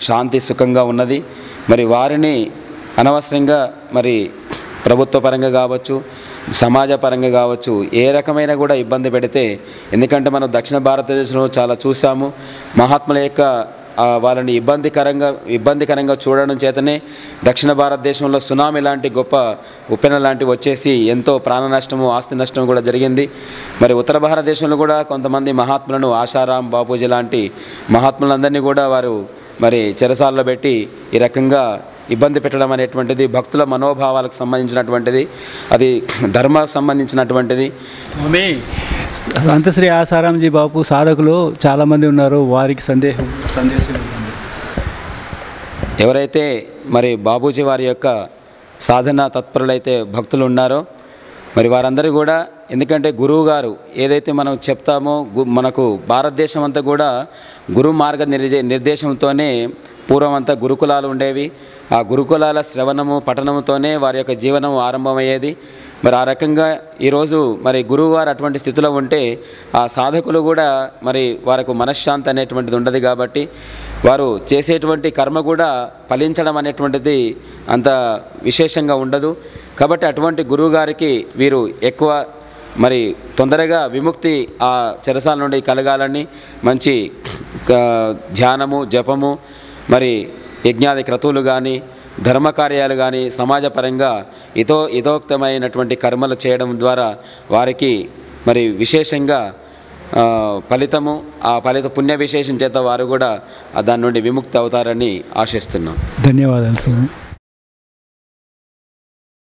శాంతి సుఖంగా ఉన్నది. మరి వారిని అనవసరంగా మరి ప్రభుత్వ పరంగా కావచ్చు, సమాజ పరంగా కావచ్చు, ఏ రకమైన కూడా ఇబ్బంది పెడితే, ఎందుకంటే మనం దక్షిణ భారతదేశంలో చాలా చూసాము, మహాత్ముల యొక్క వాళ్ళని ఇబ్బందికరంగా చూడడం చేతనే దక్షిణ భారతదేశంలో సునామీ లాంటి గొప్ప ఉప్పెన లాంటివి వచ్చేసి ఎంతో ప్రాణ నష్టము, ఆస్తి నష్టం కూడా జరిగింది. మరి ఉత్తర భారతదేశంలో కూడా కొంతమంది మహాత్ములను, ఆశారాం బాపూజీ లాంటి మహాత్ములందరినీ కూడా వారు మరి చెరసాలలో పెట్టి ఈ రకంగా ఇబ్బంది పెట్టడం అనేటువంటిది భక్తుల మనోభావాలకు సంబంధించినటువంటిది, అది ధర్మకు సంబంధించినటువంటిది. స్వామి, సంతశ్రీ ఆశారాంజీ బాపు సాధకులు చాలామంది ఉన్నారు, వారికి సందేశం ఎవరైతే మరి బాపూజీ వారి యొక్క సాధన తత్పరులైతే భక్తులు ఉన్నారో మరి వారందరూ కూడా, ఎందుకంటే గురువు గారు ఏదైతే మనం చెప్తామో, మనకు భారతదేశం అంతా కూడా గురు మార్గ నిర్దేశంతోనే పూర్వం అంతా గురుకులాలు ఉండేవి. ఆ గురుకులాల శ్రవణము పఠనముతోనే వారి యొక్క జీవనం ఆరంభమయ్యేది. మరి ఆ రకంగా ఈరోజు మరి గురువు వారు అటువంటి స్థితిలో ఉంటే ఆ సాధకులు కూడా మరి వారికి మనశ్శాంతి అనేటువంటిది ఉండదు. కాబట్టి వారు చేసేటువంటి కర్మ కూడా ఫలించడం అనేటువంటిది అంత విశేషంగా ఉండదు. కాబట్టి అటువంటి గురువు గారికి వీరు ఎక్కువ మరి తొందరగా విముక్తి ఆ చెరసాల నుండి కలగాలని మంచి ధ్యానము, జపము, మరి యజ్ఞాది క్రతువులు కానీ, ధర్మకార్యాలు కానీ, సమాజపరంగా హితోక్తమైనటువంటి కర్మలు చేయడం ద్వారా వారికి మరి విశేషంగా ఫలితము, ఆ పుణ్య విశేషం చేత వారు కూడా దాని నుండి విముక్తి అవుతారని ఆశిస్తున్నాం. ధన్యవాదాలు.